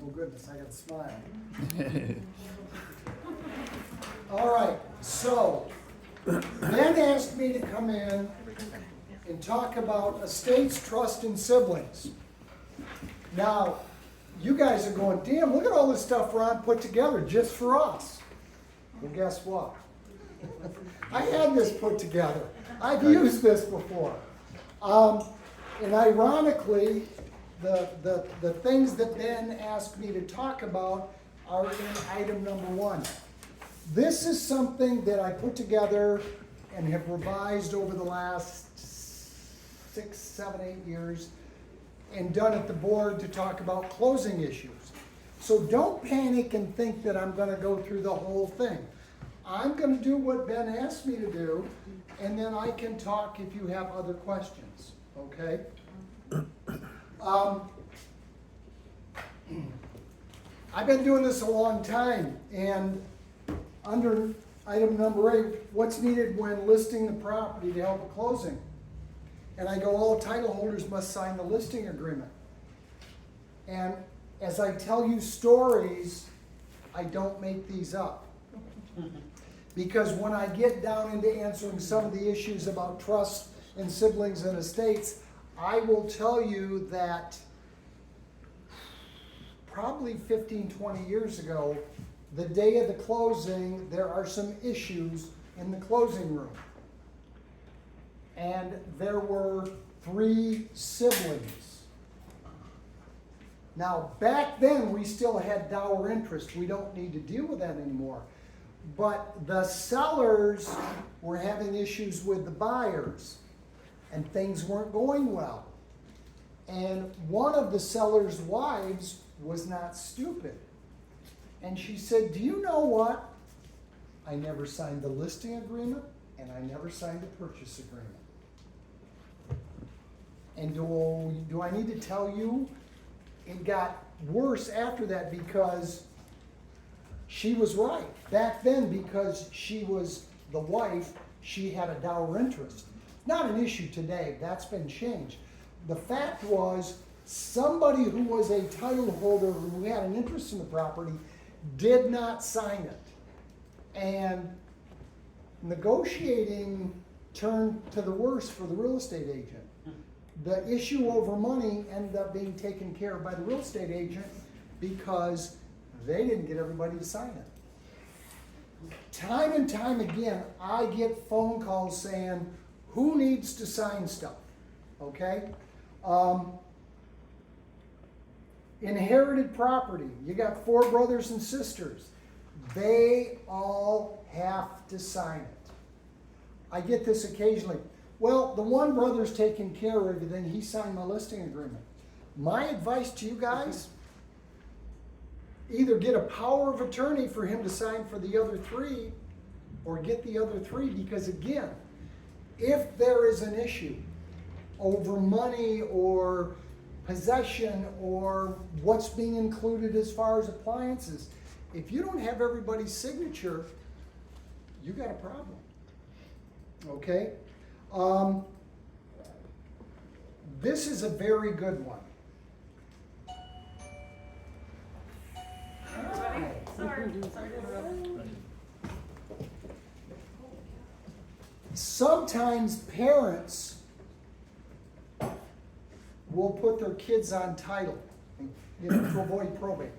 Oh goodness, I got to smile. All right, so Ben asked me to come in and talk about estates, trust, and siblings. Now, you guys are going, damn, look at all this stuff Ron put together just for us. Well, guess what? I had this put together. I've used this before. And ironically, the things that Ben asked me to talk about are in item number 1. This is something that I put together and have revised over the last 6, 7, 8 years and done at the board to talk about closing issues. So don't panic and think that I'm going to go through the whole thing. I'm going to do what Ben asked me to do, and then I can talk if you have other questions, okay? I've been doing this a long time, and under item number 8, what's needed when listing the property to help a closing? And I go, all title holders must sign the listing agreement. And as I tell you stories, I don't make these up. Because when I get down into answering some of the issues about trust and siblings and estates, I will tell you that probably 15, 20 years ago, the day of the closing, there are some issues in the closing room. And there were 3 siblings. Now, back then, we still had dower interest. We don't need to deal with that anymore. But the sellers were having issues with the buyers, and things weren't going well. And one of the seller's wives was not stupid. And she said, do you know what? I never signed the listing agreement, and I never signed the purchase agreement. And do I need to tell you, it got worse after that because she was right. Back then, because she was the wife, she had a dower interest. Not an issue today, that's been changed. The fact was, somebody who was a title holder who had an interest in the property did not sign it. And negotiating turned to the worse for the real estate agent. The issue over money ended up being taken care of by the real estate agent because they didn't get everybody to sign it. Time and time again, I get phone calls saying, who needs to sign stuff? Okay? Inherited property. You got 4 brothers and sisters. They all have to sign it. I get this occasionally. Well, the one brother's taking care of everything. He signed my listing agreement. My advice to you guys, either get a power of attorney for him to sign for the other 3 or get the other 3, because again, if there is an issue over money or possession or what's being included as far as appliances, if you don't have everybody's signature, you got a problem. Okay? This is a very good one. Sorry. Sometimes parents will put their kids on title, to avoid probate.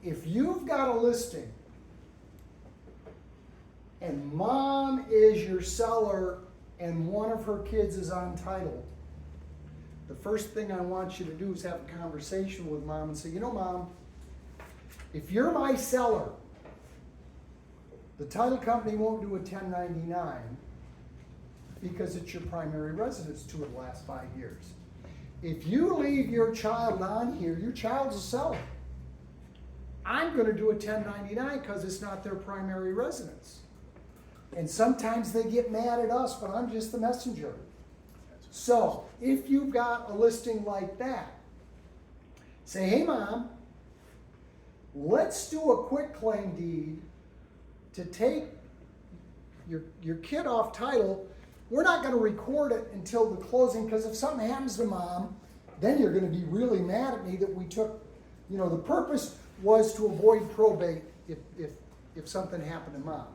If you've got a listing and mom is your seller and one of her kids is on title, the first thing I want you to do is have a conversation with mom and say, you know, mom, if you're my seller, the title company won't do a 1099 because it's your primary residence 2 of the last 5 years. If you leave your child on here, your child's a seller. I'm going to do a 1099 because it's not their primary residence. And sometimes they get mad at us, but I'm just the messenger. So if you've got a listing like that, say, hey mom, let's do a quitclaim deed to take your kid off title. We're not going to record it until the closing, because if something happens to mom then you're gonna be really mad at me that we took, the purpose was to avoid probate if something happened to mom,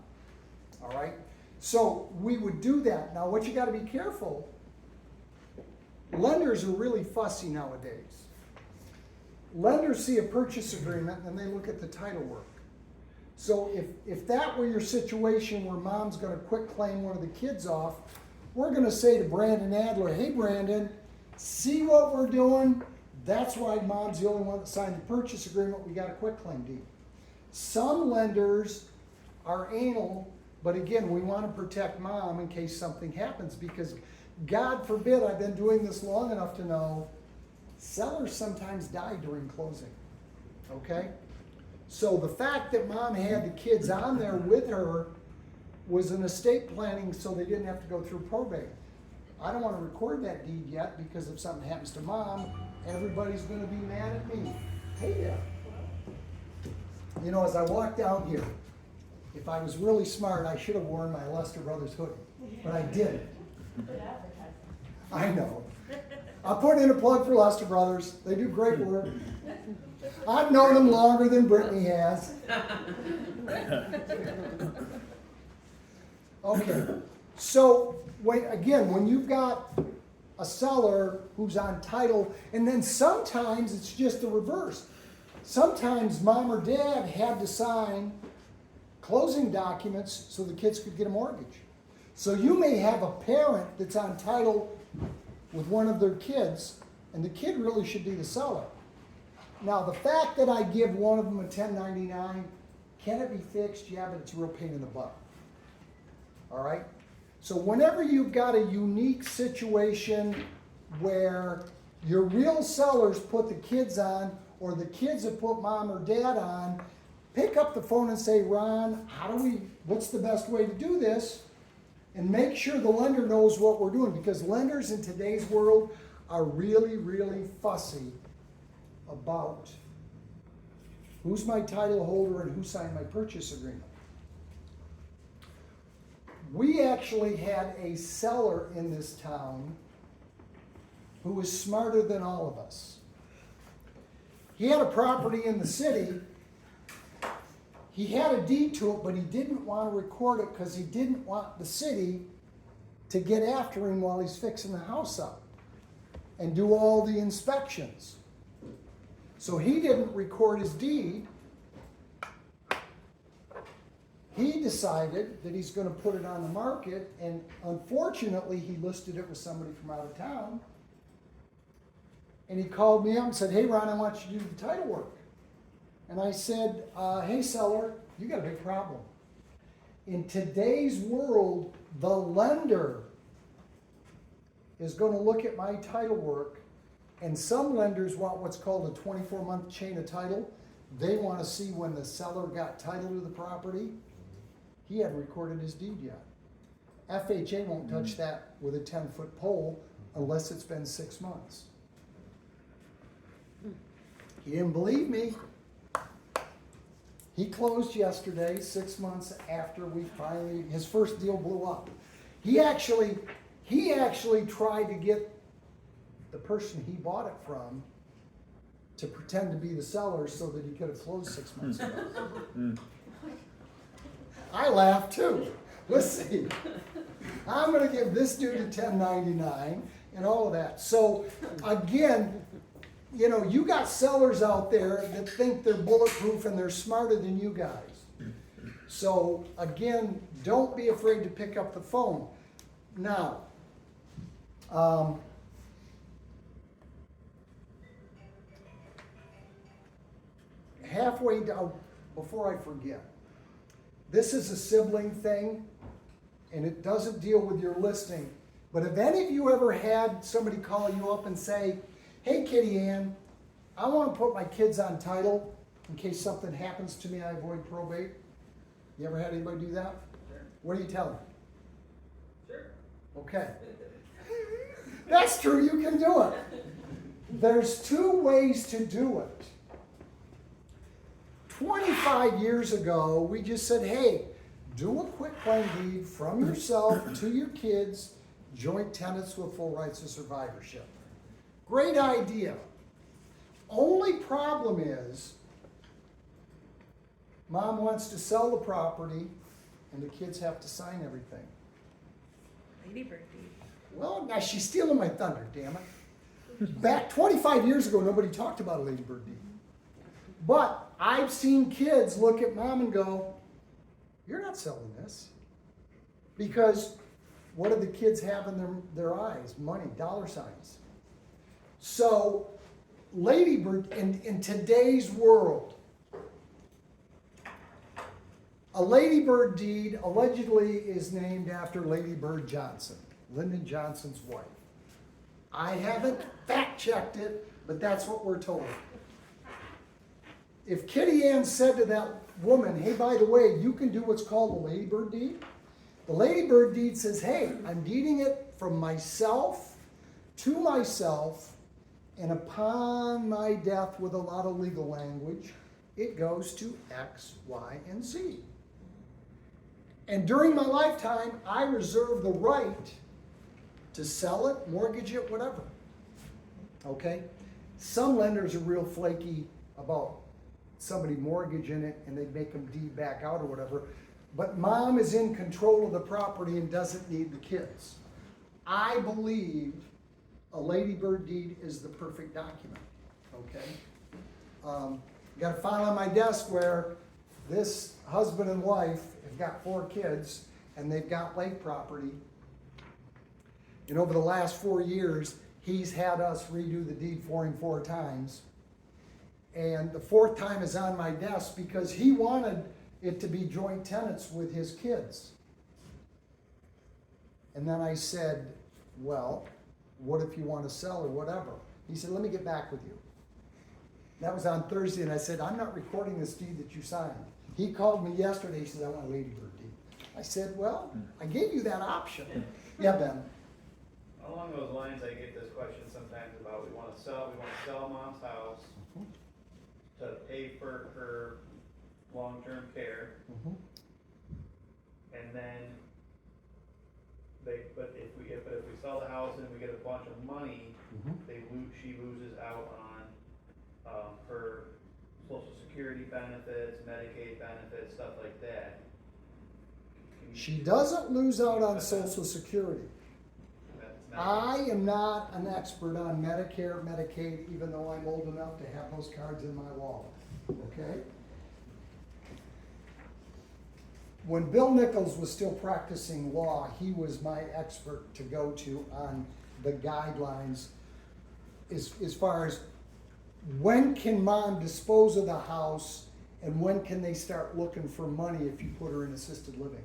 all right? So we would do that. Now what you gotta be careful, lenders are really fussy nowadays. Lenders see a purchase agreement and they look at the title work. So if that were your situation where mom's gonna quit claim one of the kids off, we're gonna say to Brandon Adler, hey Brandon, see what we're doing? That's why mom's the only one that signed the purchase agreement, we got a quit claim deed. Some lenders are anal, but again, we wanna protect mom in case something happens, because God forbid, I've been doing this long enough to know, sellers sometimes die during closing, okay? So the fact that mom had the kids on there with her was an estate planning so they didn't have to go through probate. I don't want to record that deed yet because if something happens to mom, everybody's going to be mad at me. Hey there. As I walked out here, if I was really smart, I should have worn my Lester Brothers hoodie, but I didn't. I know. I'll put in a plug for Lester Brothers. They do great work. I've known them longer than Brittany has. Okay, so when you've got a seller who's on title, and then sometimes it's just the reverse. Sometimes mom or dad had to sign closing documents so the kids could get a mortgage. So you may have a parent that's on title with one of their kids, and the kid really should be the seller. Now, the fact that I give one of them a 1099, can it be fixed? Yeah, but it's a real pain in the butt. All right? So whenever you've got a unique situation where your real sellers put the kids on, or the kids have put mom or dad on, pick up the phone and say, Ron, what's the best way to do this? And make sure the lender knows what we're doing, because lenders in today's world are really, really fussy about who's my title holder and who signed my purchase agreement. We actually had a seller in this town who was smarter than all of us. He had a property in the city. He had a deed to it, but he didn't want to record it because he didn't want the city to get after him while he's fixing the house up and do all the inspections. So he didn't record his deed. He decided that he's going to put it on the market, and unfortunately he listed it with somebody from out of town. And he called me up and said, hey Ron, I want you to do the title work. And I said, hey seller, you got a big problem. In today's world, the lender is going to look at my title work, and some lenders want what's called a 24-month chain of title. They want to see when the seller got title to the property. He hadn't recorded his deed yet. FHA won't touch that with a 10-foot pole unless it's been 6 months. He didn't believe me. He closed yesterday, 6 months after his first deal blew up. He actually tried to get the person he bought it from to pretend to be the seller so that he could have closed 6 months ago. I laughed too. Let's see. I'm going to give this dude a 1099 and all of that. So again, you got sellers out there that think they're bulletproof and they're smarter than you guys. So again, don't be afraid to pick up the phone. Now, halfway down, before I forget, this is a sibling thing, and it doesn't deal with your listing. But have any of you ever had somebody call you up and say, hey, Kitty Ann, I want to put my kids on title in case something happens to me, I avoid probate? You ever had anybody do that? Sure. What do you tell them? Sure. Okay. That's true, you can do it. There's two ways to do it. 25 years ago, we just said, hey, do a quit claim deed from yourself to your kids, joint tenants with full rights of survivorship. Great idea. Only problem is, mom wants to sell the property and the kids have to sign everything. Lady Bird deed. Well, now she's stealing my thunder, damn it. Back 25 years ago, nobody talked about a Lady Bird deed. But I've seen kids look at mom and go, you're not selling this. Because what do the kids have in their eyes? Money, dollar signs. So, Lady Bird, in today's world, a Lady Bird deed allegedly is named after Lady Bird Johnson, Lyndon Johnson's wife. I haven't fact-checked it, but that's what we're told. If Kitty Ann said to that woman, hey, by the way, you can do what's called a Lady Bird deed, the Lady Bird deed says, hey, I'm deeding it from myself to myself, and upon my death, with a lot of legal language, it goes to X, Y, and Z. And during my lifetime, I reserve the right to sell it, mortgage it, whatever. Okay? Some lenders are real flaky about somebody mortgaging it and they make them deed back out or whatever. But mom is in control of the property and doesn't need the kids. I believe a Lady Bird deed is the perfect document. Okay? Got a file on my desk where this husband and wife have got 4 kids and they've got lake property. And over the last 4 years, he's had us redo the deed for him 4 times. And the 4th time is on my desk because he wanted it to be joint tenants with his kids. And then I said, well, what if you want to sell or whatever? He said, let me get back with you. That was on Thursday, and I said, I'm not recording this deed that you signed. He called me yesterday, he said, I want a Lady Bird deed. I said, well, I gave you that option. Yeah, Ben. Along those lines, I get this question sometimes about we want to sell mom's house to pay for her long-term care, and then but if we sell the house and we get a bunch of money, she loses out on her Social Security benefits, Medicaid benefits, stuff like that. She doesn't lose out on Social Security. I am not an expert on Medicare, Medicaid, even though I'm old enough to have those cards in my wallet, okay? When Bill Nichols was still practicing law, he was my expert to go to on the guidelines as far as when can mom dispose of the house and when can they start looking for money if you put her in assisted living.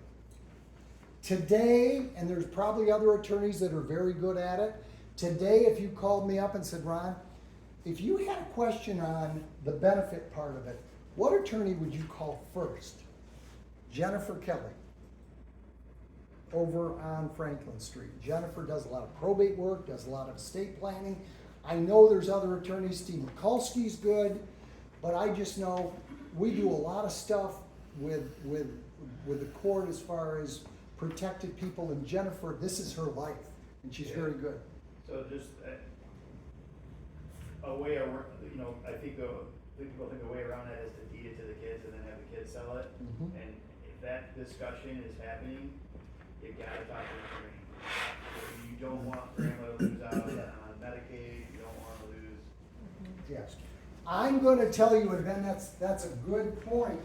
Today, and there's probably other attorneys that are very good at it, today if you called me up and said, Ron, if you had a question on the benefit part of it, what attorney would you call first? Jennifer Kelly, over on Franklin Street. Jennifer does a lot of probate work, does a lot of estate planning. I know there's other attorneys, Steve Mikulski's good, but I just know we do a lot of stuff with the court as far as protected people, and Jennifer, this is her life, and she's very good. So just a way of, I think people think a way around that is to deed it to the kids and then have the kids sell it. And if that discussion is happening, you gotta talk to the attorney. You don't want grandma to lose out on Medicaid. You don't want to lose. Yes. I'm going to tell you, and Ben, that's a good point.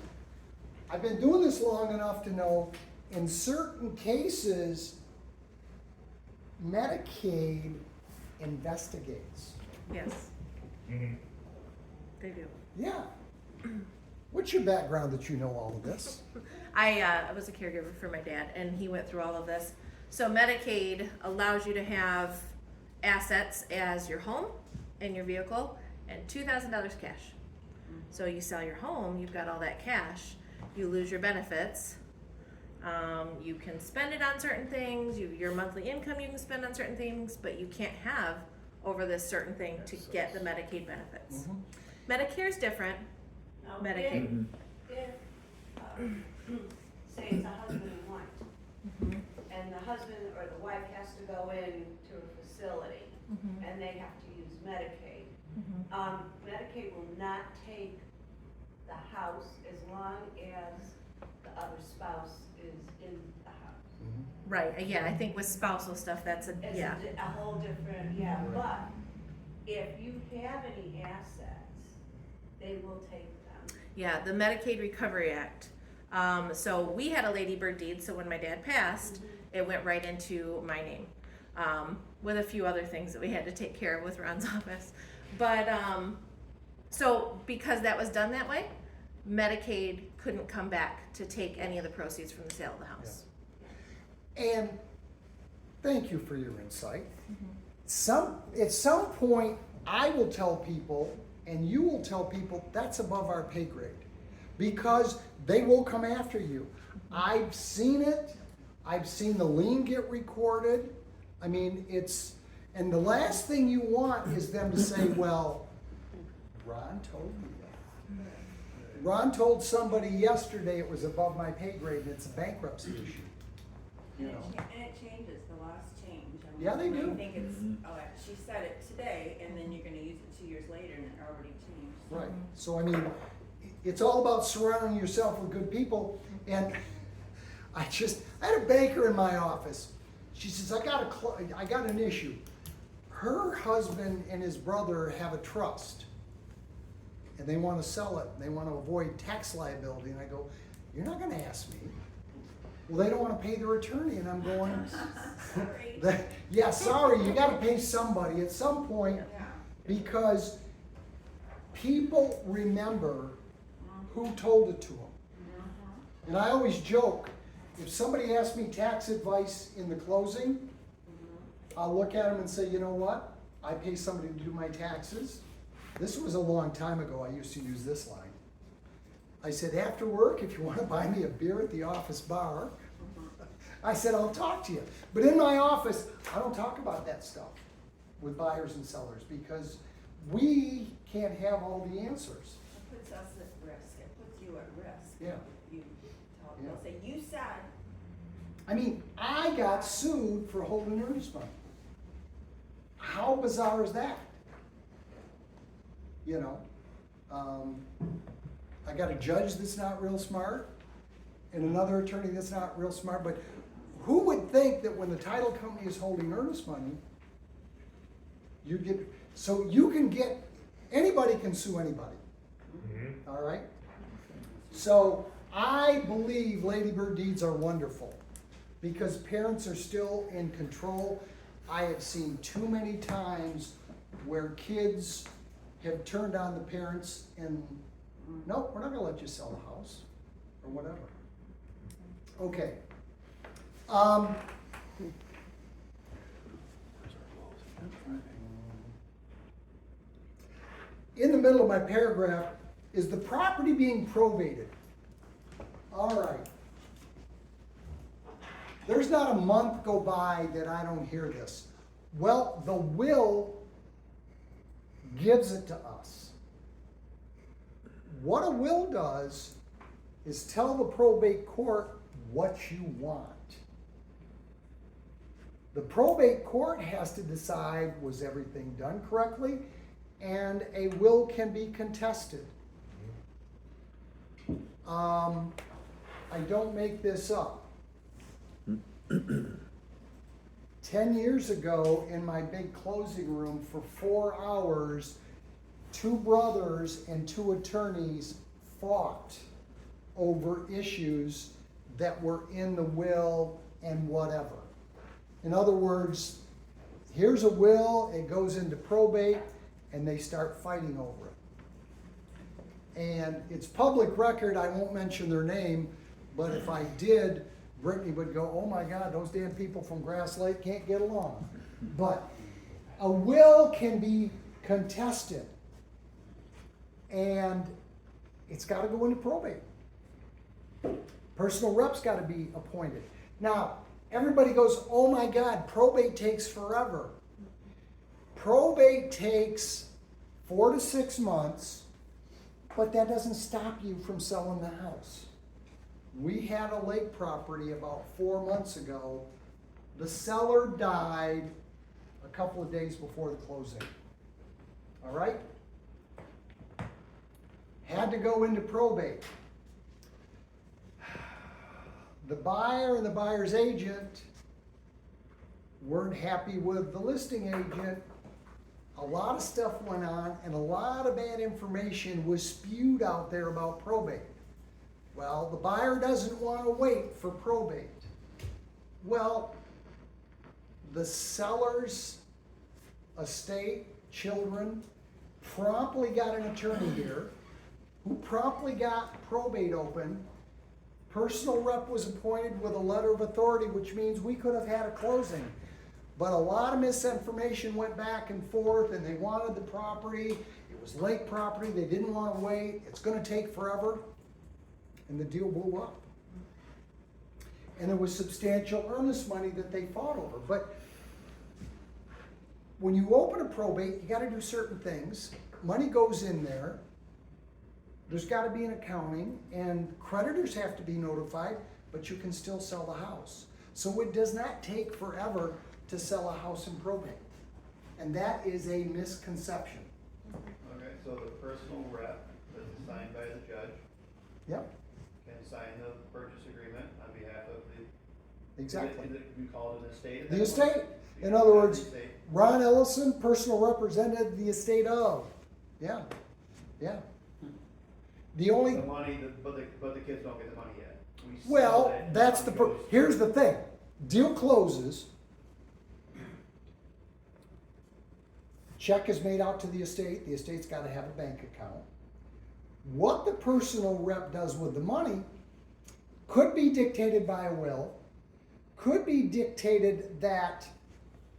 I've been doing this long enough to know in certain cases, Medicaid investigates. Yes. They do. Yeah. What's your background that you know all of this? I was a caregiver for my dad, and he went through all of this. So Medicaid allows you to have assets as your home and your vehicle and $2,000 cash. So you sell your home, you've got all that cash, you lose your benefits. You can spend it on certain things, your monthly income you can spend on certain things, but you can't have over this certain thing to get the Medicaid benefits. Medicare's different. Now, Medicaid. If say it's a husband and wife, and the husband or the wife has to go into a facility, and they have to use Medicaid. Mhm. Medicaid will not take the house as long as the other spouse is in the house. Right, yeah, I think with spousal stuff, that's a, It's yeah. a whole different, yeah, but if you have any assets, they will take them. Yeah, the Medicaid Recovery Act. So we had a Lady Bird deed, so when my dad passed, it went right into my name. With a few other things that we had to take care of with Ron's office. But, so because that was done that way, Medicaid couldn't come back to take any of the proceeds from the sale of the house. And thank you for your insight. At some point, I will tell people, and you will tell people, that's above our pay grade. Because they will come after you. I've seen it. I've seen the lien get recorded. I mean, and the last thing you want is them to say, well, Ron told me that. Ron told somebody yesterday it was above my pay grade and it's a bankruptcy issue. You know. And it changes, the laws change. I mean, Yeah, they you might do. think it's, oh, she said it today, and then you're gonna use it 2 years later, and it already changed. Right, so I mean, it's all about surrounding yourself with good people, and I had a banker in my office. She says, I got an issue. Her husband and his brother have a trust, and they want to sell it, and they want to avoid tax liability, and I go, you're not gonna ask me. Well, they don't want to pay their attorney, and I'm going, Sorry. yeah, sorry, you gotta pay somebody at some point, Yeah. because people remember who told it to them. And I always joke, if somebody asks me tax advice in the closing, I'll look at them and say, you know what? I pay somebody to do my taxes. This was a long time ago, I used to use this line. I said, after work, if you want to buy me a beer at the office bar, I said, I'll talk to you. But in my office, I don't talk about that stuff with buyers and sellers because we can't have all the answers. It puts us at risk, it puts you at risk. Yeah. You tell, Yeah. they'll say, you said. I mean, I got sued for holding earnest money. How bizarre is that? You know, I got a judge that's not real smart and another attorney that's not real smart, but who would think that when the title company is holding earnest money, anybody can sue anybody. All right? So I believe Lady Bird deeds are wonderful because parents are still in control. I have seen too many times where kids have turned on the parents and, nope, we're not gonna let you sell the house, or whatever. Okay. In the middle of my paragraph, is the property being probated? All right. There's not a month go by that I don't hear this. Well, the will gives it to us. What a will does is tell the probate court what you want. The probate court has to decide, was everything done correctly? And a will can be contested. I don't make this up. 10 years ago, in my big closing room, for 4 hours, 2 brothers and 2 attorneys fought over issues that were in the will and whatever. In other words, here's a will, it goes into probate, and they start fighting over it. And it's public record, I won't mention their name, but if I did, Brittany would go, oh my God, those damn people from Grass Lake can't get along. But a will can be contested, and it's got to go into probate. Personal rep's got to be appointed. Now, everybody goes, oh my God, probate takes forever. Probate takes 4 to 6 months, but that doesn't stop you from selling the house. We had a lake property about 4 months ago. The seller died a couple of days before the closing. all right? Had to go into probate. The buyer and the buyer's agent weren't happy with the listing agent. A lot of stuff went on and a lot of bad information was spewed out there about probate. Well, the buyer doesn't want to wait for probate. Well, the seller's estate, children, promptly got an attorney here who promptly got probate open. Personal rep was appointed with a letter of authority, which means we could have had a closing. But a lot of misinformation went back and forth and they wanted the property. It was lake property, they didn't want to wait. It's going to take forever. And the deal blew up. And there was substantial earnest money that they fought over. But when you open a probate, you got to do certain things. Money goes in there. There's got to be an accounting, and creditors have to be notified, but you can still sell the house. So it does not take forever to sell a house in probate. And that is a misconception. Okay, so the personal rep that's assigned by the judge Yep, can sign the purchase agreement on behalf of the. exactly. Is it, we call it an estate? at The that estate. point? In other words, The estate. Ron Ellison, personal represented the estate of. Yeah, yeah. The only, The money, but the kids don't get the money yet. We sell well, it and that's money the, goes- here's the thing. Deal closes. Check is made out to the estate's got to have a bank account. What the personal rep does with the money could be dictated by a will, could be dictated that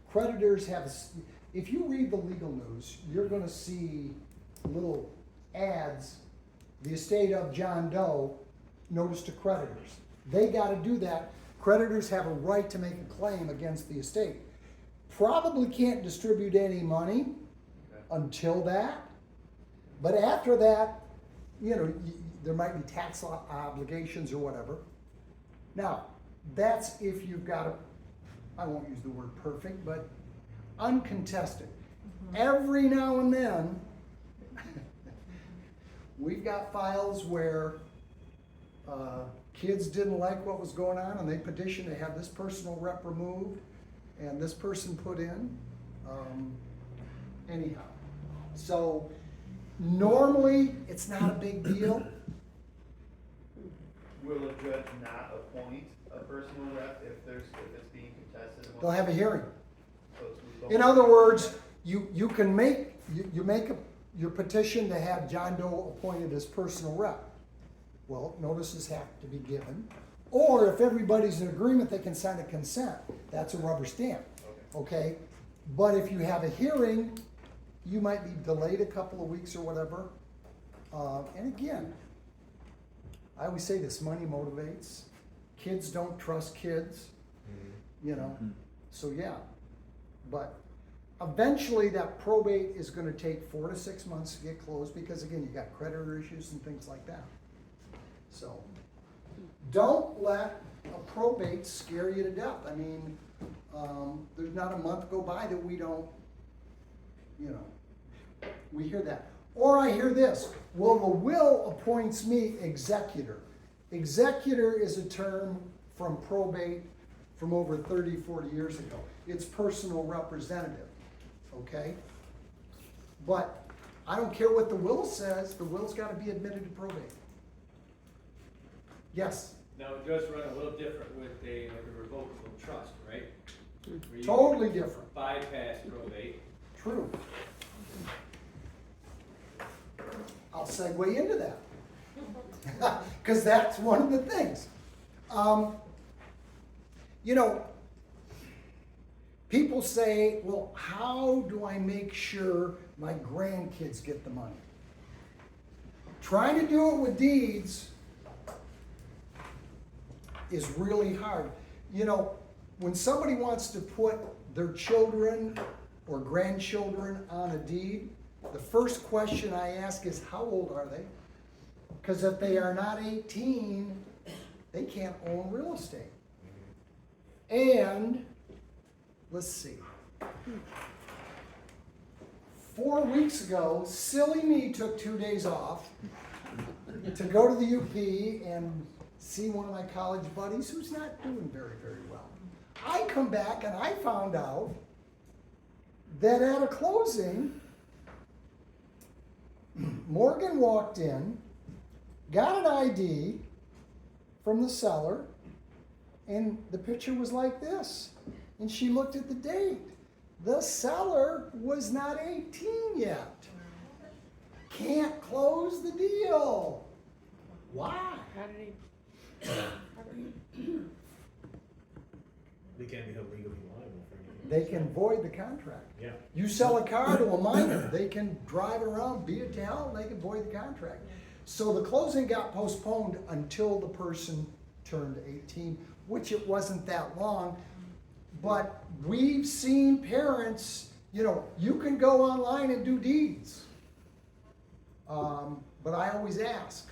creditors have, if you read the legal news, you're going to see little ads, the estate of John Doe, notice to creditors. They got to do that. Creditors have a right to make a claim against the estate. Probably can't distribute any money until that. But after that, you know, there might be tax obligations or whatever. Now, that's if you've got a, I won't use the word perfect, but uncontested. Every now and then, we've got files where kids didn't like what was going on and they petitioned to have this personal rep removed and this person put in. Anyhow, so normally it's not a big deal. Will a judge not appoint a personal rep if it's being contested? They'll have a hearing. So it's- In other words, you can make, you make your petition to have John Doe appointed as personal rep. Well, notices have to be given. Or if everybody's in agreement, they can sign a consent. That's a rubber stamp. Okay? But if you have a hearing, you might be delayed a couple of weeks or whatever. And again, I always say this, money motivates. Kids don't trust kids, you know. So yeah, but eventually that probate is gonna take 4 to 6 months to get closed because again, you got creditor issues and things like that. So don't let a probate scare you to death. I mean, there's not a month go by that we don't, you know, we hear that. Or I hear this, well, the will appoints me executor. Executor is a term from probate from over 30, 40 years ago. It's personal representative, okay? But I don't care what the will says, the will's gotta be admitted to probate. Yes, Now, it does run a little different with a, like a revocable trust, right? Where you totally different, bypass probate. true. I'll segue into that. Because that's one of the things. You know, people say, well, how do I make sure my grandkids get the money? Trying to do it with deeds is really hard. You know, when somebody wants to put their children or grandchildren on a deed, the first question I ask is, how old are they? Because if they are not 18, they can't own real estate. And, let's see, 4 weeks ago, silly me took 2 days off to go to the UP and see one of my college buddies who's not doing very, very well. I come back and I found out that at a closing, Morgan walked in, got an ID from the seller, and the picture was like this. And she looked at the date. The seller was not 18 yet. Can't close the deal. Why? They can't be held legally liable for anything. They can void the contract. Yeah. You sell a car to a minor, they can drive it around, beat it to hell, and they can void the contract. So the closing got postponed until the person turned 18, which it wasn't that long. But we've seen parents, you can go online and do deeds. But I always ask.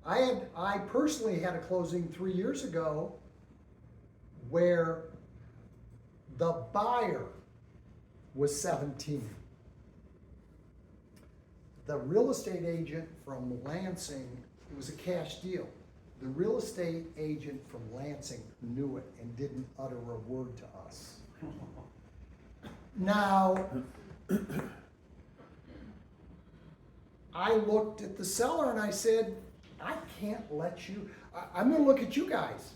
I personally had a closing 3 years ago where the buyer was 17. The real estate agent from Lansing, it was a cash deal. The real estate agent from Lansing knew it and didn't utter a word to us. Now, I looked at the seller and I said, I can't let you, I'm gonna look at you guys.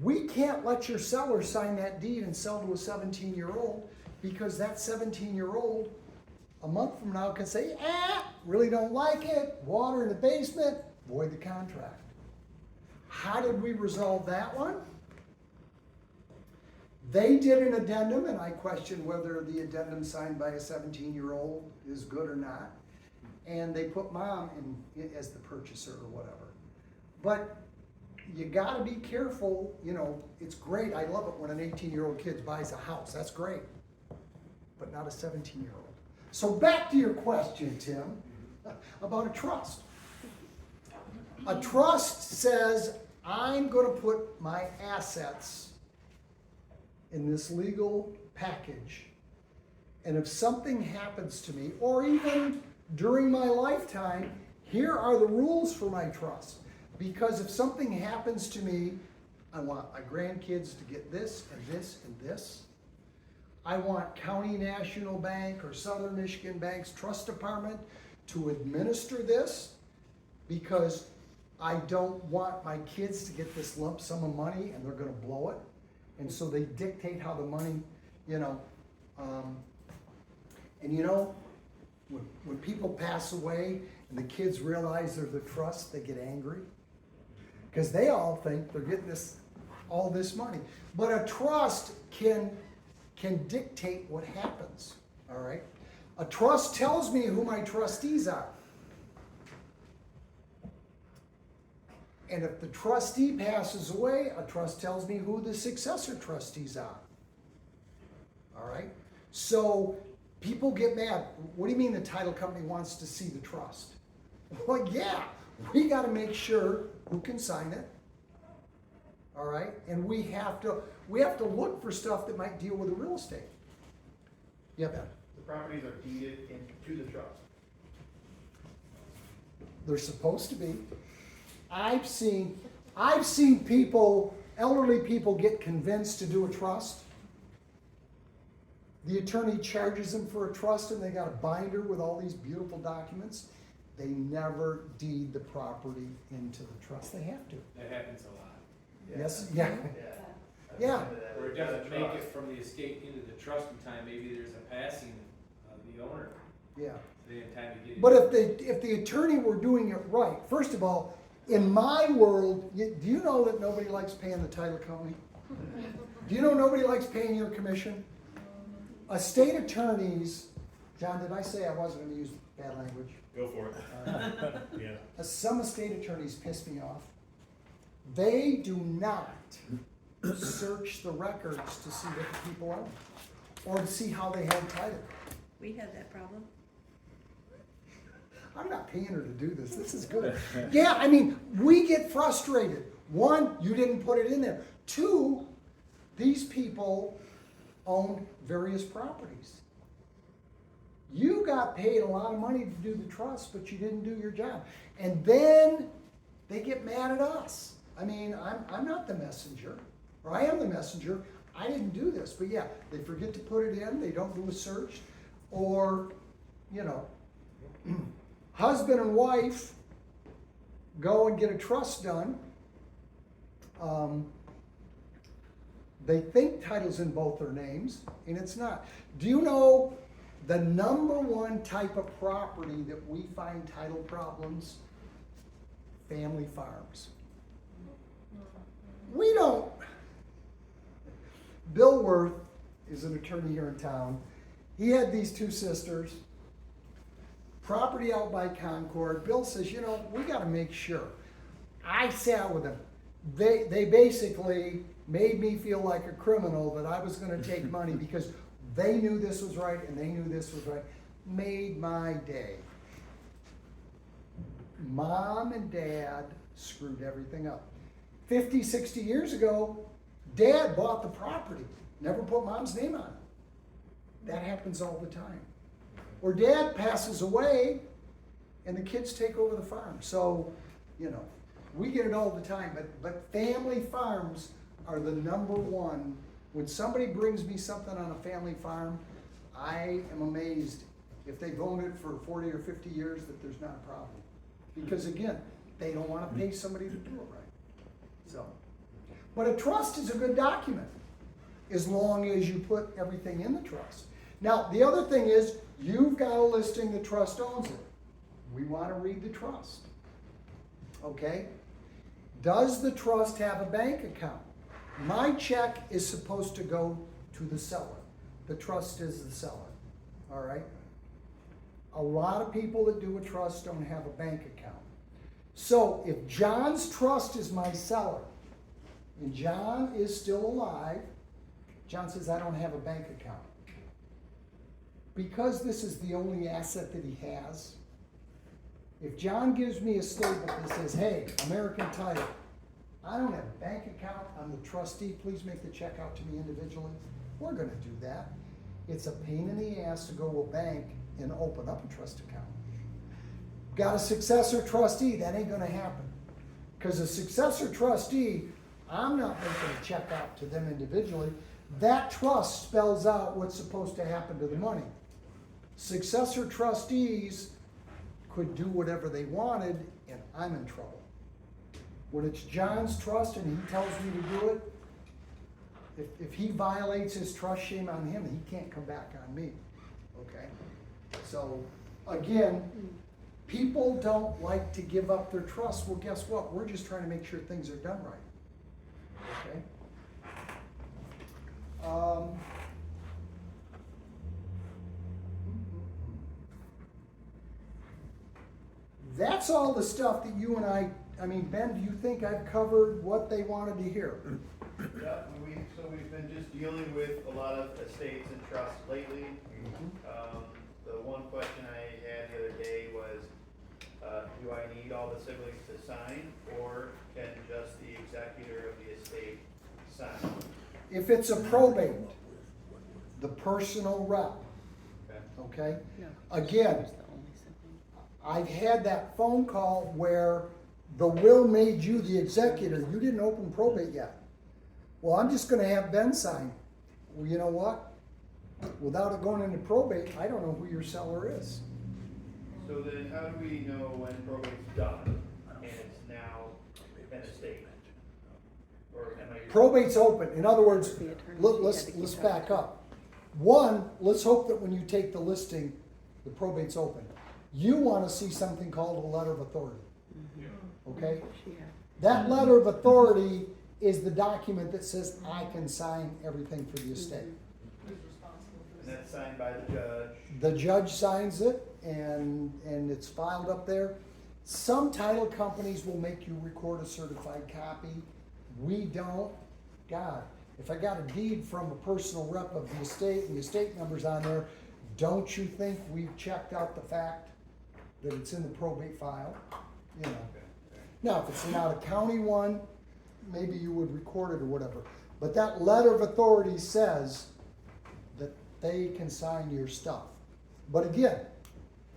We can't let your seller sign that deed and sell to a 17-year-old because that 17-year-old a month from now can say, really don't like it, water in the basement, void the contract. How did we resolve that one? They did an addendum, and I question whether the addendum signed by a 17-year-old is good or not. And they put mom in as the purchaser or whatever. But you gotta be careful, it's great, I love it when an 18-year-old kid buys a house, that's great. But not a 17-year-old. So back to your question, Tim, about a trust. A trust says, I'm gonna put my assets in this legal package, and if something happens to me, or even during my lifetime, here are the rules for my trust. Because if something happens to me, I want my grandkids to get this and this and this. I want County National Bank or Southern Michigan Bank's trust department to administer this because I don't want my kids to get this lump sum of money and they're gonna blow it. And so they dictate how the money, when people pass away and the kids realize they're the trust, they get angry. Because they all think they're getting all this money. But a trust can dictate what happens, all right? A trust tells me who my trustees are. And if the trustee passes away, a trust tells me who the successor trustees are. All right? So people get mad. What do you mean the title company wants to see the trust? Well, yeah, we got to make sure who can sign it. All right? And we have to look for stuff that might deal with the real estate. Yeah, Ben. The properties are deeded into the trust. They're supposed to be. I've seen people, elderly people, get convinced to do a trust. The attorney charges them for a trust and they got a binder with all these beautiful documents. They never deed the property into the trust. They have to. That happens a lot. Yes, yeah. Yeah. Or it doesn't make it from the estate into the trust in time, maybe there's a passing of the owner. Yeah. They didn't have time to get it. But if the attorney were doing it right, first of all, in my world, do you know that nobody likes paying the title company? Do you know nobody likes paying your commission? Estate attorneys, John, did I say I wasn't going to use bad language? Go for it. Yeah. Some estate attorneys piss me off. They do not search the records to see what the people own or to see how they held title. We had that problem. I'm not paying her to do this. This is good. Yeah, I mean, we get frustrated. One, you didn't put it in there. Two, these people own various properties. You got paid a lot of money to do the trust, but you didn't do your job. And then they get mad at us. I mean, I'm not the messenger, or I am the messenger. I didn't do this, but yeah, they forget to put it in, they don't do a search, or, you know, husband and wife go and get a trust done. They think title's in both their names, and it's not. Do you know the number one type of property that we find title problems? Family farms. We don't. Bill Worth is an attorney here in town. He had these two sisters, property out by Concord. Bill says, you know, we gotta make sure. I sat with them. They basically made me feel like a criminal, that I was gonna take money because they knew this was right and they knew this was right. Made my day. Mom and Dad screwed everything up. 50, 60 years ago, Dad bought the property, never put Mom's name on it. That happens all the time. Or Dad passes away and the kids take over the farm. So, you know, we get it all the time, but family farms are the number one. When somebody brings me something on a family farm, I am amazed if they've owned it for 40 or 50 years that there's not a problem. Because again, they don't want to pay somebody to do it right. So, but a trust is a good document as long as you put everything in the trust. Now, the other thing is, you've got a listing, the trust owns it. We want to read the trust. Okay? Does the trust have a bank account? My check is supposed to go to the seller. The trust is the seller. All right? A lot of people that do a trust don't have a bank account. So if John's trust is my seller, and John is still alive, John says, I don't have a bank account. Because this is the only asset that he has, if John gives me a statement that says, hey, American Title, I don't have a bank account, I'm the trustee, please make the check out to me individually, we're gonna do that. It's a pain in the ass to go to a bank and open up a trust account. Got a successor trustee, that ain't gonna happen. Because a successor trustee, I'm not making a check out to them individually. That trust spells out what's supposed to happen to the money. Successor trustees could do whatever they wanted, and I'm in trouble. When it's John's trust and he tells me to do it, if he violates his trust, shame on him, and he can't come back on me. Okay? So, again, people don't like to give up their trust. Well, guess what? We're just trying to make sure things are done right. Okay? That's all the stuff that you and I mean, Ben, do you think I've covered what they wanted to hear? Yeah, so we've been just dealing with a lot of estates and trusts lately. The one question I had the other day was, do I need all the siblings to sign, or can just the executor of the estate sign? If it's a probate, the personal rep, okay? Again, I've had that phone call where the will made you the executor. You didn't open probate yet. Well, I'm just gonna have Ben sign. Well, you know what? Without it going into probate, I don't know who your seller is. So then how do we know when probate's done and it's now an estate? Or am I? Probate's open. In other words, let's back up. One, let's hope that when you take the listing, the probate's open. You want to see something called a letter of authority. Okay? That letter of authority is the document that says I can sign everything for the estate. And that's signed by the judge? The judge signs it and it's filed up there. Some title companies will make you record a certified copy. We don't. God, if I got a deed from a personal rep of the estate and the estate number's on there, don't you think we've checked out the fact that it's in the probate file? You know. Now, if it's not a county one, maybe you would record it or whatever. But that letter of authority says that they can sign your stuff. But again,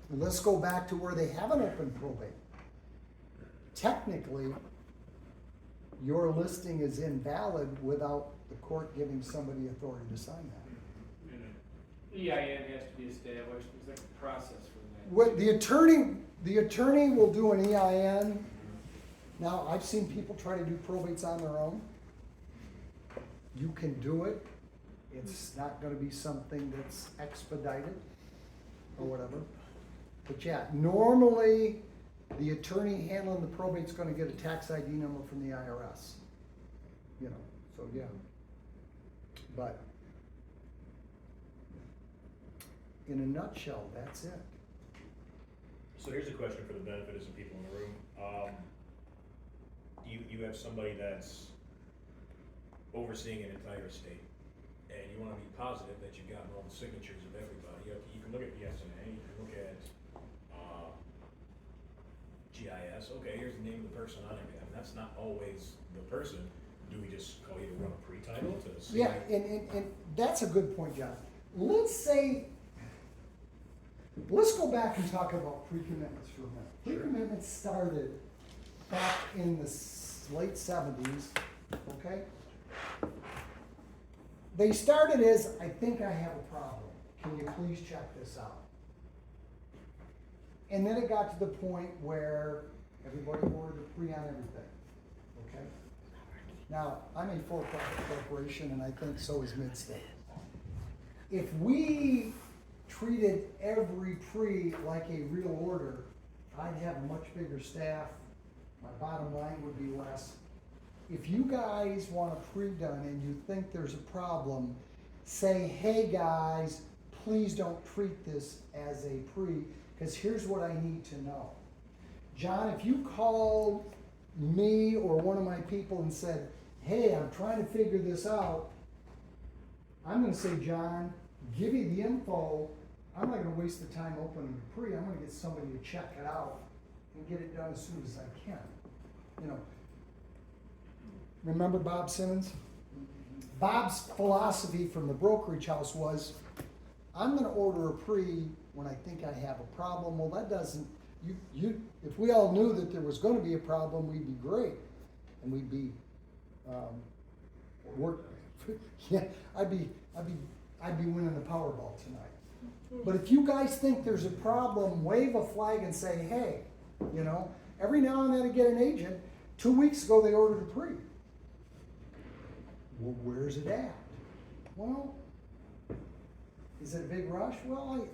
let's go back to where they haven't opened probate. Technically, your listing is invalid without the court giving somebody authority to sign that. And an EIN has to be established, there's like a process for that. What the attorney will do an EIN. Now, I've seen people try to do probates on their own. You can do it. It's not gonna be something that's expedited or whatever. But yeah, normally, the attorney handling the probate's gonna get a tax ID number from the IRS. You know, so yeah. But in a nutshell, that's it. So here's a question for the benefit of some people in the room. You have somebody that's overseeing an entire estate, and you wanna be positive that you've gotten all the signatures of everybody. You can look at BSNA, you can look at, GIS, okay, here's the name of the person on it, and that's not always the person. Do we just call you to run a pre-title to see? Yeah, and that's a good point, John. Let's go back and talk about pre-commitments for a minute. Sure. Pre-commitments started back in the late 70s, okay? They started as, I think I have a problem. Can you please check this out? And then it got to the point where everybody ordered a pre on everything, okay? Now, I'm a for-profit corporation, and I think so is Midstate. If we treated every pre like a real order, I'd have a much bigger staff, my bottom line would be less. If you guys want a pre-done and you think there's a problem, say, hey guys, please don't treat this as a pre, because here's what I need to know. John, if you called me or one of my people and said, hey, I'm trying to figure this out, I'm gonna say, John, give me the info. I'm not gonna waste the time opening the pre. I'm gonna get somebody to check it out and get it done as soon as I can. You know, remember Bob Simmons? Bob's philosophy from the brokerage house was, I'm gonna order a pre when I think I have a problem. Well, that doesn't, if we all knew that there was gonna be a problem, we'd be great. And we'd be, yeah, I'd be winning the Powerball tonight. But if you guys think there's a problem, wave a flag and say, hey, you know, every now and then I get an agent. 2 weeks ago, they ordered a pre. Well, where's it at? Well, is it a big rush? Well,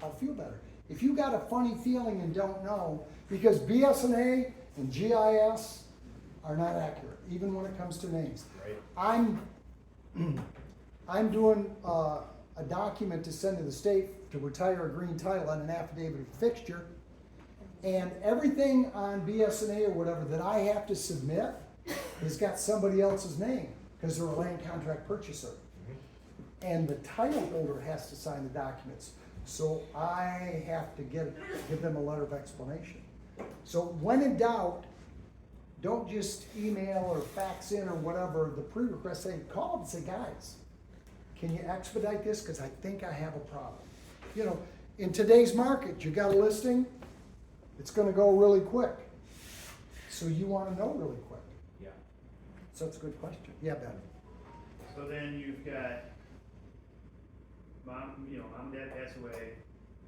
I'll feel better. If you got a funny feeling and don't know, because BSNA and GIS are not accurate, even when it comes to names. Right. I'm doing a document to send to the state to retire a green title on an affidavit of fixture, and everything on BSNA or whatever that I have to submit has got somebody else's name because they're a land contract purchaser. And the title holder has to sign the documents. So I have to give them a letter of explanation. So when in doubt, don't just email or fax in or whatever the pre-request, say, call them and say, guys, can you expedite this? Because I think I have a problem. You know, in today's market, you got a listing, it's gonna go really quick. So you wanna know really quick. Yeah. So it's a good question. Yeah, Ben. So then you've got mom and dad pass away,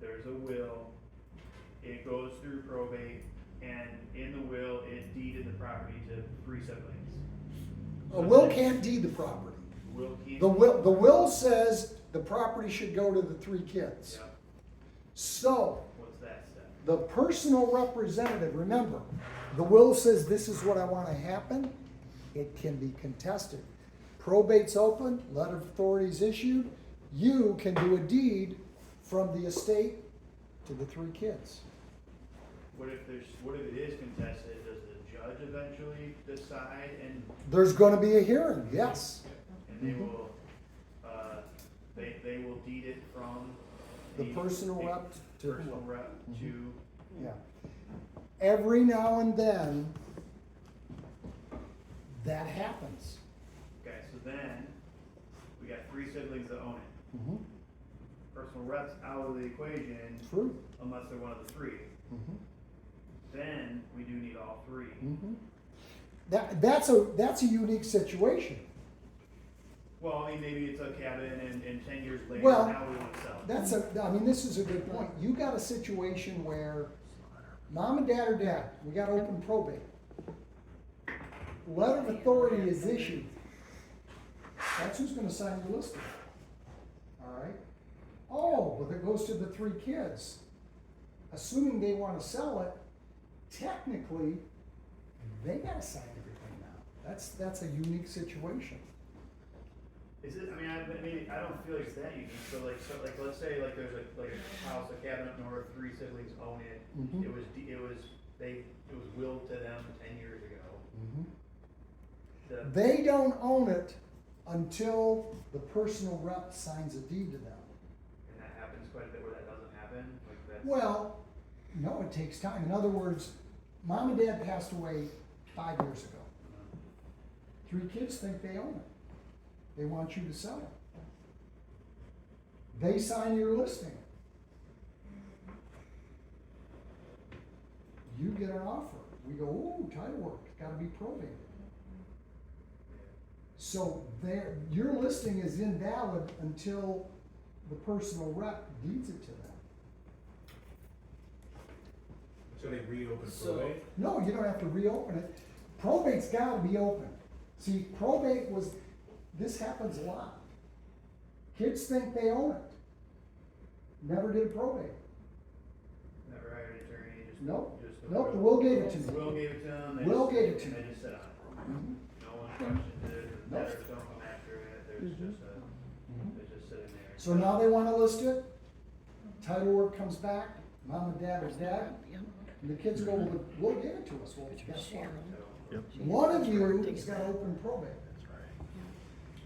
there's a will, it goes through probate, and in the will, it deeded the property to 3 siblings. A will can't deed the property. Will can't. The will says the property should go to the 3 kids. Yeah. So, What's that step? the personal representative, remember, the will says this is what I want to happen. It can be contested. Probate's open, letter of authority is issued. You can do a deed from the estate to the 3 kids. What if it is contested? Does the judge eventually decide and There's going to be a hearing, yes. they will, they will deed it from The personal rep to personal rep to, Yeah. Every now and then, that happens. okay, so then, we got 3 siblings that own it. Mhm. personal rep's out of the equation True. unless they're one of the three. Mhm. Then we do need all three. Mhm. That's a unique situation. Well, I mean, maybe it's a cabin and 10 years later, Well, now we want to sell it. I mean, this is a good point. You got a situation where mom and dad are dead, we got open probate. Letter of authority is issued. That's who's gonna sign your listing. Alright? Oh, but it goes to the three kids. Assuming they wanna sell it, technically, they gotta sign everything now. That's a unique situation. Is it, I mean, I don't feel like it's that unique, so let's say like there's a house, a cabin up north, three siblings own it. Mhm. It was willed to them 10 years ago. The- They don't own it until the personal rep signs a deed to them. And that happens quite a bit where that doesn't happen, like that's. Well, no, it takes time. In other words, mom and dad passed away 5 years ago. Three kids think they own it. They want you to sell it. They sign your listing. You get an offer. We go, ooh, title work, it's gotta be probated. So your listing is invalid until the personal rep deeds it to them. So they reopen So- probate? No, you don't have to reopen it. Probate's gotta be open. See, this happens a lot. Kids think they own it. Never did probate. Never hired an attorney, just. Nope, just the nope, the will. will gave it to me. Will gave it to them. Will gave it to and me. they just sit on it. Mhm. No one questions it, the Nope. debtors don't come after it, there's Mhm. just it's just sitting there. So now they wanna list it, title work comes back, mom and dad are dead, and the kids go, well, we'll give it to us, well, guess what? One of you has gotta open probate.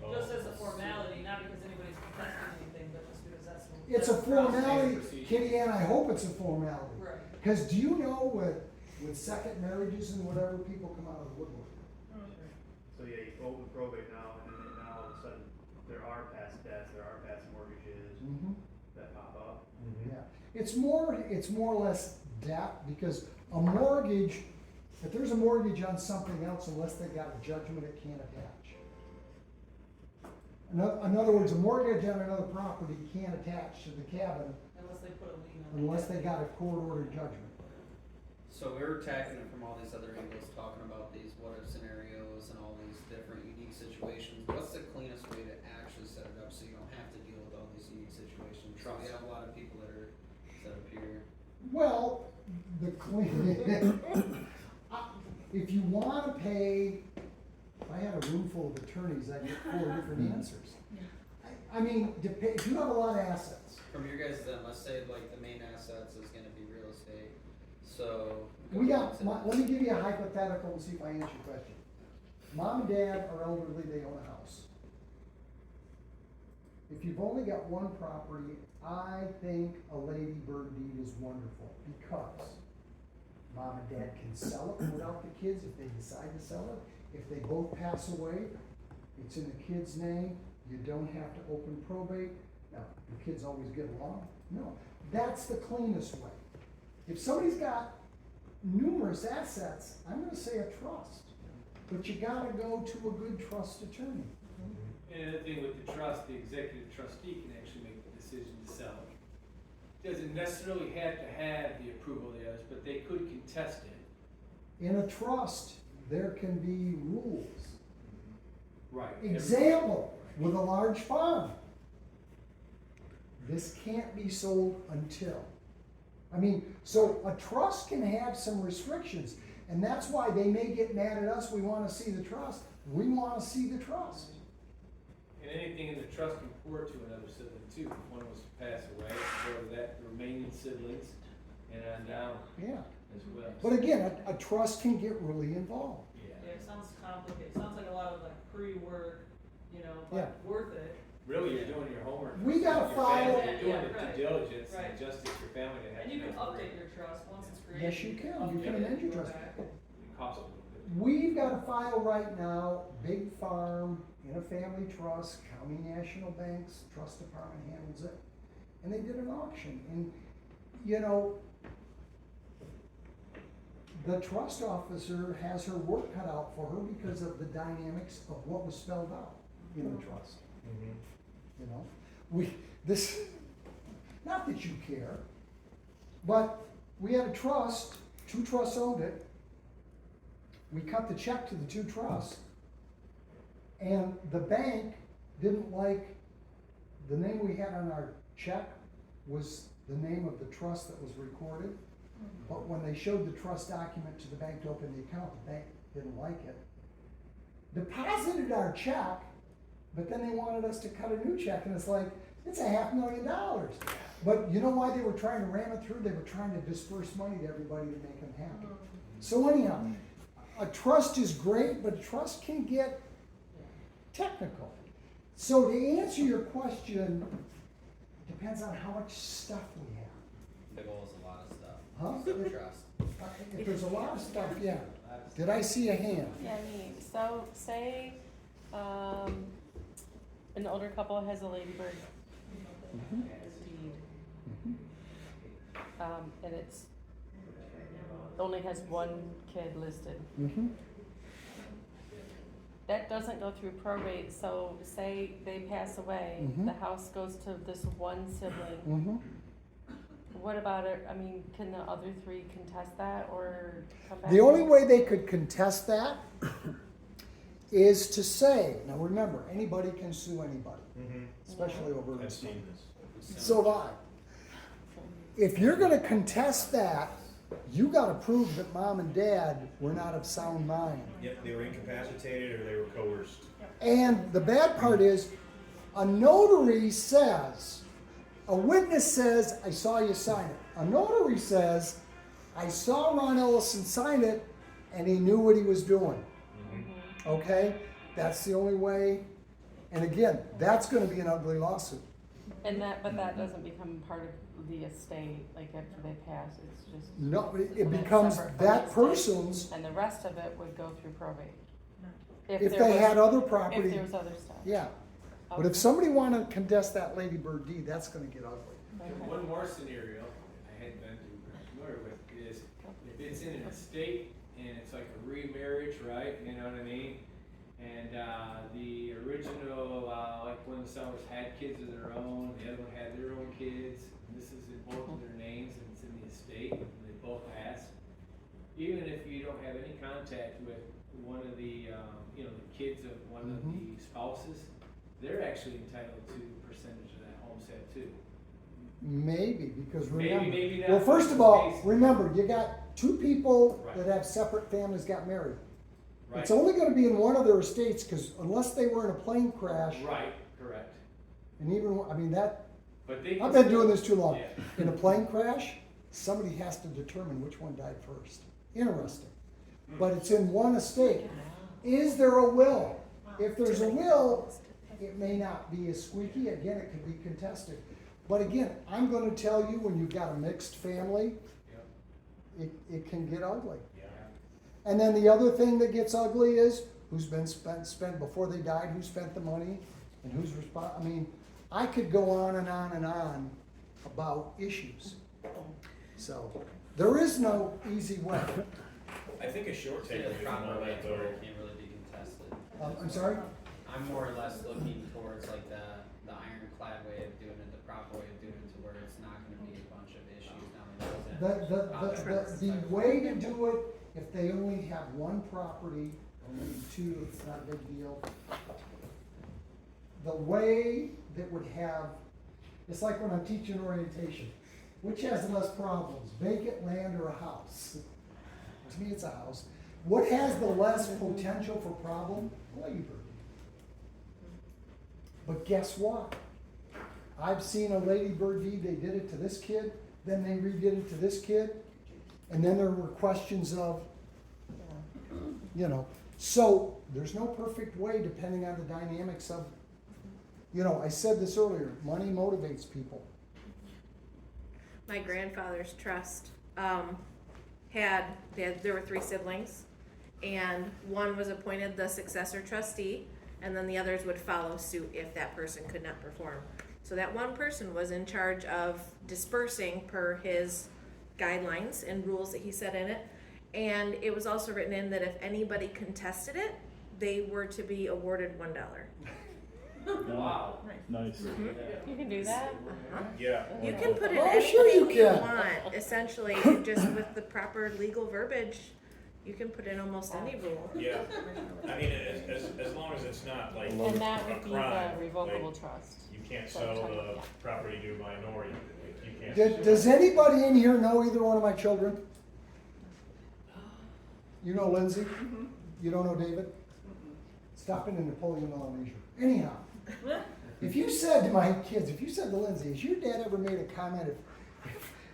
Oh. Just as a formality, not because anybody's contesting anything, but just because that's. It's a that's the process. formality, procedure. Kitty Ann, I hope it's a formality. Right. Cause do you know with second marriages and whatever, people come out of the woodwork? So yeah, you open probate now, and then now all of a sudden, there are past debts, there are past mortgages Mm-hmm. that pop up. Yeah, it's more or less debt, because a mortgage, if there's a mortgage on something else, unless they got a judgment, it can't attach. In other words, a mortgage on another property can't attach to the cabin Unless they put a lien on it. unless they got a court-ordered judgment. So we were attacking it from all these other angles, talking about these what-if scenarios and all these different unique situations. What's the cleanest way to actually set it up so you don't have to deal with all these unique situations? So we have a lot of people that are set up here. Well, the clean, if you wanna pay, if I had a room full of attorneys, I'd get 4 different answers. I mean, if you have a lot of assets, From your guys' then, let's say like the main assets is gonna be real estate, so. let me give you a hypothetical and see if I answer your question. Mom and dad are elderly, they own a house. If you've only got one property, I think a lady bird deed is wonderful, because mom and dad can sell it without the kids if they decide to sell it. If they both pass away, it's in the kid's name, you don't have to open probate. Now, the kids always get along? No, that's the cleanest way. If somebody's got numerous assets, I'm gonna say a trust, but you gotta go to a good trust attorney. And the thing with the trust, the executive trustee can actually make the decision to sell it. Doesn't necessarily have to have the approval of the others, but they could contest it. In a trust, there can be rules. Right. Example, with a large farm. This can't be sold until. So a trust can have some restrictions, and that's why they may get mad at us, we wanna see the trust. We wanna see the trust. And anything in the trust can pour to another sibling too. If one was to pass away, go to that remaining siblings and on down Yeah. as well. But again, a trust can get really involved. Yeah. Yeah, it sounds complicated, sounds like a lot of like pre-work, but Yeah. worth it. Really, you're doing your homework. We gotta Your file- family, You're doing Yeah, the right. due diligence Right. and justice for your family to have. And you can to make update your trust once it's created. Yes, you can. You can update amend it, your go trust. back. It costs a little bit. We've got a file right now, big farm, in a family trust, county national banks, trust department handles it. and they did an auction, and, you know, the trust officer has her work cut out for her because of the dynamics of what was spelled out in the trust. You know, not that you care, but we had a trust, 2 trusts owned it. We cut the check to the 2 trusts, and the bank didn't like, the name we had on our check was the name of the trust that was recorded. But when they showed the trust document to the bank to open the account, the bank didn't like it. Deposited our check, but then they wanted us to cut a new check, and it's like, it's $500,000. But you know why they were trying to ram it through? They were trying to disperse money to everybody to make them happy. So anyhow, a trust is great, but a trust can get technical. So to answer your question, it depends on how much stuff we have. The goal is a lot of stuff. Huh? The trust. If there's a lot of stuff, yeah. Did I see a hand? Yeah, me. So say, an older couple has a ladybird deed. And it's, only has 1 kid listed. Mm-hmm. That doesn't go through probate, so say they pass away, Mhm. the house goes to this 1 sibling. Mm-hmm. What about it, I mean, can the other 3 contest that or come back? The only way they could contest that is to say, now remember, anybody can sue anybody, especially over an I've estate. seen this. So have I. If you're gonna contest that, you gotta prove that mom and dad were not of sound mind. Yep, they were incapacitated or they were coerced. And the bad part is, a notary says, a witness says, I saw you sign it. A notary says, I saw Ron Ellison sign it, and he knew what he was doing. Okay? That's the only way. And again, that's gonna be an ugly lawsuit. And but that doesn't become part of the estate, like after they pass, it's just. No, it That's becomes separate from that the estate. person's, And the rest of it would go through probate. if there they was- had other If property, there was other stuff. yeah. But Okay. if somebody wanted to contest that ladybird deed, that's gonna get ugly. Okay. One more scenario I hadn't been familiar with is if it's in an estate and it's like a remarriage, right? You know what I mean? And the original, like one of the sellers had kids of their own, the other one had their own kids. And this is in both of their names and it's in the estate, and they both passed. Even if you don't have any contact with one of the, the kids of one of the spouses, they're actually entitled to a percentage of that homestead too. Maybe, because Maybe, remember, maybe not. well, first of all, Space. remember, you got 2 people Right. that have separate families got married. Right. It's only gonna be in one of their estates, because unless they were in a plane crash, Right, correct. and even, I mean, that, But they. I've been doing this too long. Yeah. In a plane crash, somebody has to determine which one died first. Interesting. But it's in one estate. Is there a will? If there's a will, it may not be as squeaky. Again, it could be contested. But again, I'm gonna tell you, when you've got a mixed family, Yep. it can get ugly. Yeah. And then the other thing that gets ugly is who's been spent before they died, who spent the money, and who's I mean, I could go on and on and on about issues. So, there is no easy way. I think a short Yeah, takeaway the from all proper way that to where though, it can't really be contested. I'm sorry? I'm more or less looking towards like the ironclad way of doing it, the proper way of doing it, to where it's not gonna be a bunch of issues down the road. The way to do it, if they only have 1 property, or maybe 2, it's not a big deal. The way that would have, it's like when I'm teaching orientation, which has less problems, vacant land or a house? To me, it's a house. What has the less potential for problem? Labor. But guess what? I've seen a ladybird deed, they did it to this kid, then they redid it to this kid, and then there were questions of, so there's no perfect way depending on the dynamics of, I said this earlier, money motivates people. My grandfather's trust there were 3 siblings, and one was appointed the successor trustee, and then the others would follow suit if that person could not perform. So that one person was in charge of dispersing per his guidelines and rules that he set in it. And it was also written in that if anybody contested it, they were to be awarded $1. Wow. Nice. You can do that? Yeah. You can put in Oh, sure you anything you can. want, essentially, just with the proper legal verbiage, you can put in almost any rule. Yeah, I mean, as long as it's not like And that a would be crime, the revocable like, trust. you can't So sell talking- the yeah. property to a minority, like, you can't. Does anybody in here know either one of my children? You know Lindsay? You don't know David? Stop in Napoleon Elementary. Anyhow, if you said to my kids, if you said to Lindsay, has your dad ever made a comment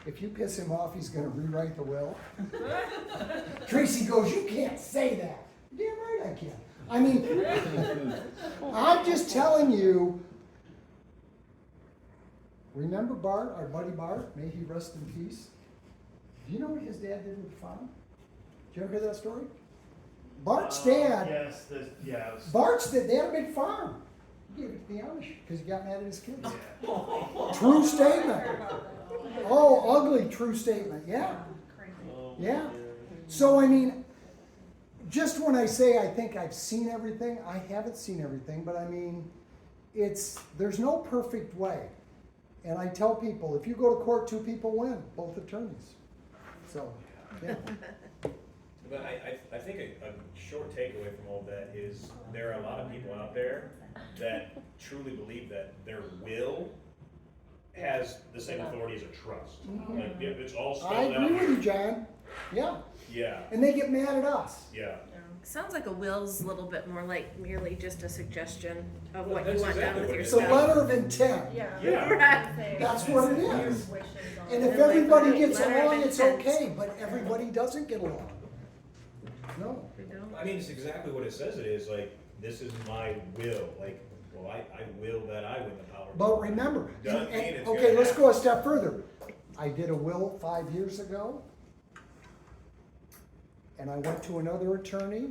if you piss him off, he's gonna rewrite the will? Tracy goes, you can't say that. Damn right I can. I mean, I'm just telling you, remember Bart, our buddy Bart, may he rest in peace? Do you know what his dad did with the farm? Did you ever hear that story? Bart's dad, Yes, yeah, it was, Bart's dad, they had a big farm. He gave it to the Amish because he got mad at his kids. yeah. True statement. Oh, ugly true statement, yeah. Yeah. So, I mean, just when I say I think I've seen everything, I haven't seen everything, but I mean, there's no perfect way. And I tell people, if you go to court, 2 people win, both attorneys. So, yeah. But I think a short takeaway from all that is there are a lot of people out there that truly believe that their will has the same authority as a trust. Like, if it's all I spelled out. agree with you, John. Yeah. Yeah, And they get mad at us. yeah. Sounds like a will's a little bit more like merely just a suggestion of Well, what you that's want done exactly with what your it It's a is. stuff. letter of intent. Yeah. Right. That's what it is. And if And like everybody the gets letter of along, it's intent. okay, but everybody doesn't get along. No. We don't. I mean, it's exactly what it says it is, like, this is my will, like, well, I will that I win the power. But remember, Doesn't mean it's okay, gonna let's happen. go a step further. I did a will 5 years ago, and I went to another attorney,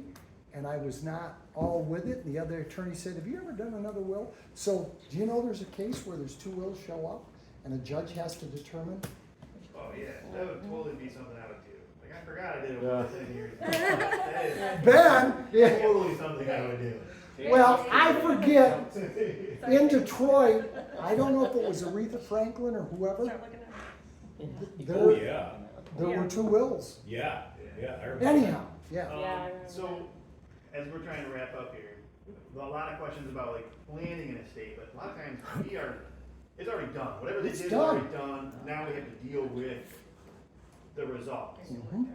and I was not all with it. And the other attorney said, have you ever done another will? So, do you know there's a case where there's 2 wills show up, and a judge has to determine? Oh, yeah, that would totally be something I would do. Like, I forgot I did it with 10 years ago. That is Ben, yeah, totally something I would do. well, I forget, in Detroit, I don't know if it was Aretha Franklin or whoever, Oh, there, yeah, there were 2 wills. yeah, yeah, I remember. Anyhow, yeah. Yeah, I remember So, as we're trying to wrap up here, a lot of questions about like planning an estate, but a lot of times it's already done. Whatever they It's did is done. already done. Now we have to deal with the results. Mhm.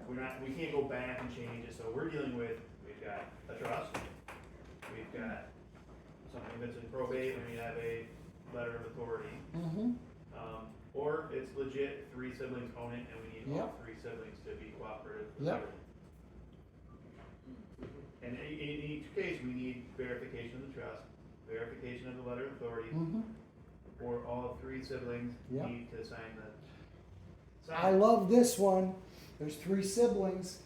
We can't go back and change it. So we're dealing with, we've got a trust, we've got something that's in probate, and we have a letter of authority. Mhm. Or it's legit, 3 siblings own it, and we need all Yep. 3 siblings to be cooperative. with Yep. everything. And in each case, we need verification of the trust, verification of the letter of authority, Mhm. or all 3 siblings Yep. need to sign the. I love this one. There's 3 siblings.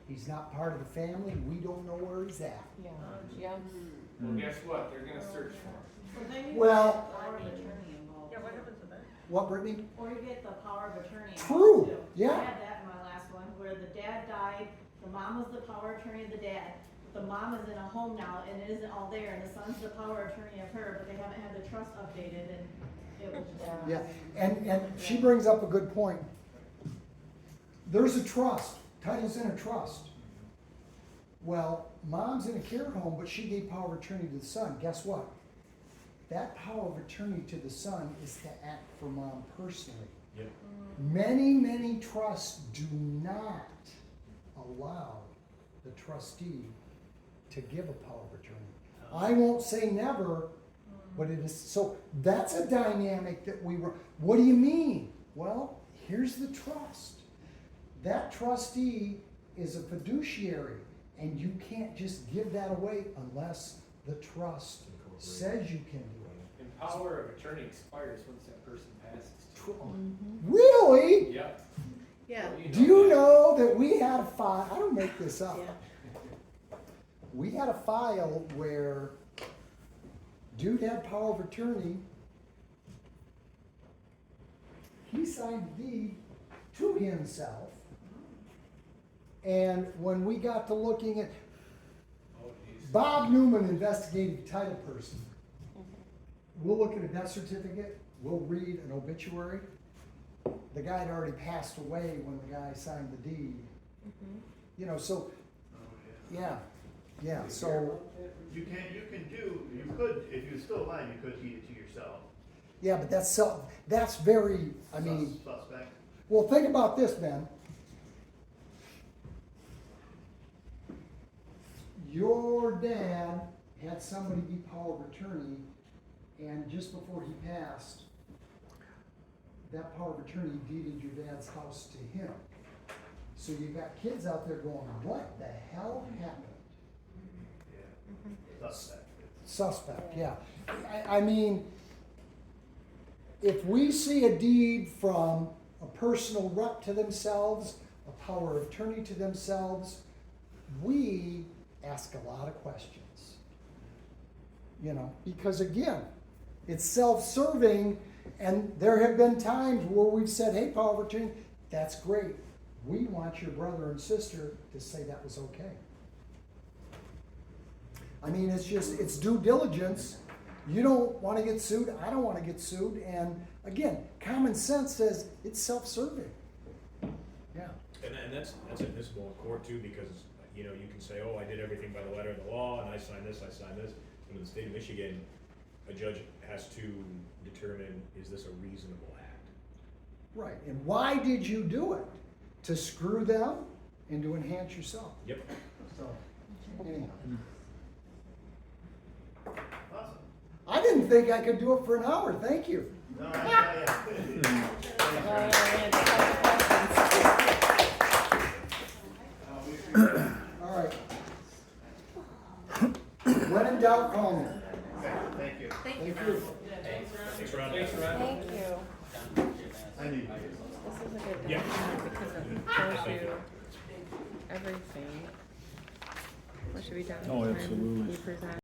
He's not part of the family. We don't know where he's at. Yeah, yeah. Well, guess what? They're gonna search for him. Well, Power of attorney involved. Yeah, what happens to that? what, Brittany? Or you get the power of attorney. True, involved, too. yeah. I had that in my last one, where the dad died, the mom was the power attorney of the dad. The mom is in a home now and it isn't all there, and the son's the power attorney of her, but they haven't had the trust updated, and it was just. Yeah, and she brings up a good point. There's a trust, title's in a trust. Well, mom's in a care home, but she gave power of attorney to the son. Guess what? That power of attorney to the son is to act for mom personally. Yep. Many, many trusts do not allow the trustee to give a power of attorney. I won't say never, but it is, so that's a dynamic that we were, what do you mean? Well, here's the trust. That trustee is a fiduciary, and you can't just give that away unless the trust says you can do it. And power of attorney expires once that person passes. Really? Yep. Yeah. Well, Do you know that we had a file, I don't make this up. Yeah. We had a file where dude had power of attorney. He signed the deed to himself. And when we got to looking at, Oh, geez. Bob Newman, investigative title person. We'll look at a death certificate, we'll read an obituary. The guy had already passed away when the guy signed the deed. You know, so, yeah, so, You could, if you're still alive, you could deed it to yourself. yeah, but that's very, I mean, Suspect. well, think about this, Ben. Your dad had somebody be power of attorney, and just before he passed, that power of attorney deeded your dad's house to him. So you got kids out there going, what the hell happened? Yeah. Suspect. Suspect, yeah. I mean, if we see a deed from a personal rep to themselves, a power of attorney to themselves, we ask a lot of questions. You know, because again, it's self-serving, and there have been times where we've said, hey, power of attorney, that's great. We want your brother and sister to say that was okay. I mean, it's due diligence. You don't want to get sued, I don't want to get sued, and again, common sense says it's self-serving. Yeah. And that's admissible in court too, because, you know, you can say, oh, I did everything by the letter of the law, and I signed this. But in the state of Michigan, a judge has to determine, is this a reasonable act? Right, and why did you do it? To screw them and to enhance yourself. Yep. So, anyhow. Awesome. I didn't think I could do it for an hour, thank you. No, yeah. All right. When in doubt, call me. Okay, thank you. Thank you. Thank you. Thanks, Ron. Thank you. I need. This is a good Yeah. document because it tells you everything. What should be done? Oh, absolutely. When we present.